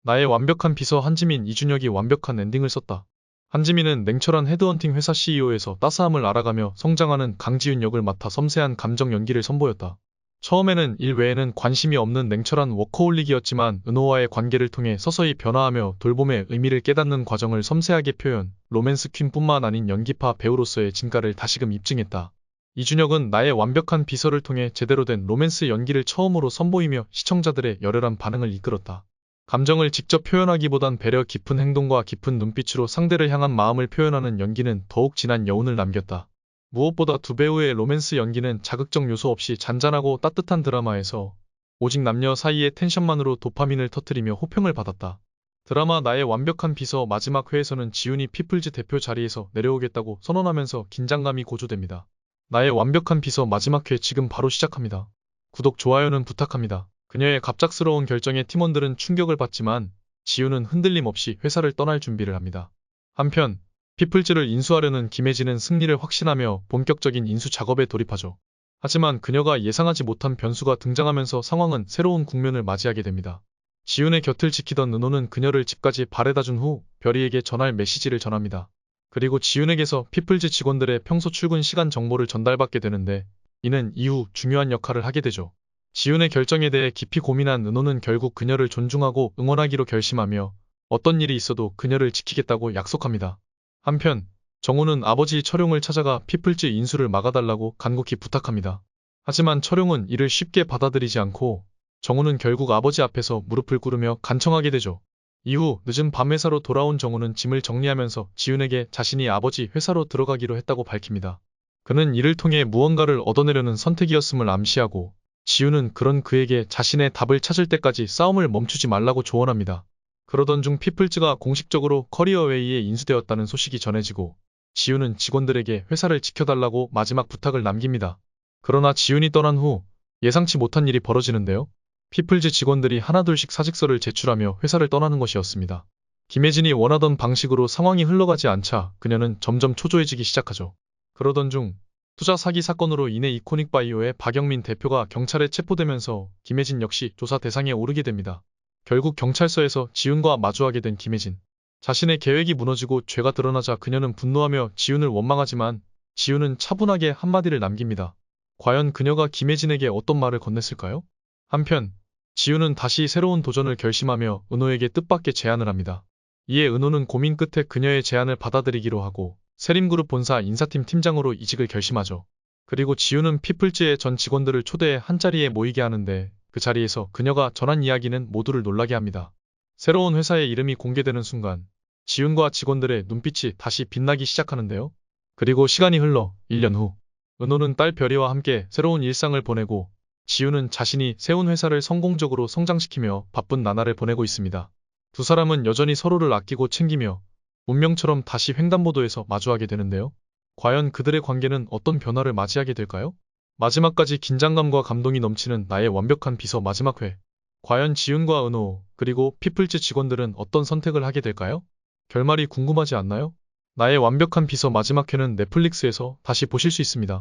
나의 완벽한 비서 한지민 이준혁이 완벽한 엔딩을 썼다. 한지민은 냉철한 헤드헌팅 회사 CEO에서 따스함을 알아가며 성장하는 강지윤 역을 맡아 섬세한 감정 연기를 선보였다. 처음에는 일 외에는 관심이 없는 냉철한 워커홀릭이었지만 은호와의 관계를 통해 서서히 변화하며 돌봄의 의미를 깨닫는 과정을 섬세하게 표현, 로맨스 퀸뿐만 아닌 연기파 배우로서의 진가를 다시금 입증했다. 이준혁은 나의 완벽한 비서를 통해 제대로 된 로맨스 연기를 처음으로 선보이며 시청자들의 열렬한 반응을 이끌었다. 감정을 직접 표현하기보단 배려 깊은 행동과 깊은 눈빛으로 상대를 향한 마음을 표현하는 연기는 더욱 진한 여운을 남겼다. 무엇보다 두 배우의 로맨스 연기는 자극적 요소 없이 잔잔하고 따뜻한 드라마에서 오직 남녀 사이의 텐션만으로 도파민을 터뜨리며 호평을 받았다. 드라마 나의 완벽한 비서 마지막 회에서는 지훈이 피플즈 대표 자리에서 내려오겠다고 선언하면서 긴장감이 고조됩니다. 나의 완벽한 비서 마지막 회 지금 바로 시작합니다. 구독, 좋아요는 부탁합니다. 그녀의 갑작스러운 결정에 팀원들은 충격을 받지만 지훈은 흔들림 없이 회사를 떠날 준비를 합니다. 한편 피플즈를 인수하려는 김혜진은 승리를 확신하며 본격적인 인수 작업에 돌입하죠. 하지만 그녀가 예상하지 못한 변수가 등장하면서 상황은 새로운 국면을 맞이하게 됩니다. 지훈의 곁을 지키던 은호는 그녀를 집까지 바래다준 후 별이에게 전할 메시지를 전합니다. 그리고 지훈에게서 피플즈 직원들의 평소 출근 시간 정보를 전달받게 되는데 이는 이후 중요한 역할을 하게 되죠. 지훈의 결정에 대해 깊이 고민한 은호는 결국 그녀를 존중하고 응원하기로 결심하며 어떤 일이 있어도 그녀를 지키겠다고 약속합니다. 한편 정우는 아버지 철용을 찾아가 피플즈 인수를 막아달라고 간곡히 부탁합니다. 하지만 철용은 이를 쉽게 받아들이지 않고 정우는 결국 아버지 앞에서 무릎을 꿇으며 간청하게 되죠. 이후 늦은 밤 회사로 돌아온 정우는 짐을 정리하면서 지훈에게 자신이 아버지 회사로 들어가기로 했다고 밝힙니다. 그는 이를 통해 무언가를 얻어내려는 선택이었음을 암시하고 지훈은 그런 그에게 자신의 답을 찾을 때까지 싸움을 멈추지 말라고 조언합니다. 그러던 중 피플즈가 공식적으로 커리어웨이에 인수되었다는 소식이 전해지고 지훈은 직원들에게 회사를 지켜달라고 마지막 부탁을 남깁니다. 그러나 지훈이 떠난 후 예상치 못한 일이 벌어지는데요. 피플즈 직원들이 하나둘씩 사직서를 제출하며 회사를 떠나는 것이었습니다. 김혜진이 원하던 방식으로 상황이 흘러가지 않자 그녀는 점점 초조해지기 시작하죠. 그러던 중 투자 사기 사건으로 인해 이코닉바이오의 박영민 대표가 경찰에 체포되면서 김혜진 역시 조사 대상에 오르게 됩니다. 결국 경찰서에서 지훈과 마주하게 된 김혜진. 자신의 계획이 무너지고 죄가 드러나자 그녀는 분노하며 지훈을 원망하지만 지훈은 차분하게 한마디를 남깁니다. 과연 그녀가 김혜진에게 어떤 말을 건넸을까요? 한편 지훈은 다시 새로운 도전을 결심하며 은호에게 뜻밖의 제안을 합니다. 이에 은호는 고민 끝에 그녀의 제안을 받아들이기로 하고 세림그룹 본사 인사팀 팀장으로 이직을 결심하죠. 그리고 지훈은 피플즈의 전 직원들을 초대해 한자리에 모이게 하는데 그 자리에서 그녀가 전한 이야기는 모두를 놀라게 합니다. 새로운 회사의 이름이 공개되는 순간 지훈과 직원들의 눈빛이 다시 빛나기 시작하는데요. 그리고 시간이 흘러 1년 후 은호는 딸 별이와 함께 새로운 일상을 보내고 지훈은 자신이 세운 회사를 성공적으로 성장시키며 바쁜 나날을 보내고 있습니다. 두 사람은 여전히 서로를 아끼고 챙기며 운명처럼 다시 횡단보도에서 마주하게 되는데요. 과연 그들의 관계는 어떤 변화를 맞이하게 될까요? 마지막까지 긴장감과 감동이 넘치는 나의 완벽한 비서 마지막 회. 과연 지훈과 은호, 그리고 피플즈 직원들은 어떤 선택을 하게 될까요? 결말이 궁금하지 않나요? 나의 완벽한 비서 마지막 회는 넷플릭스에서 다시 보실 수 있습니다.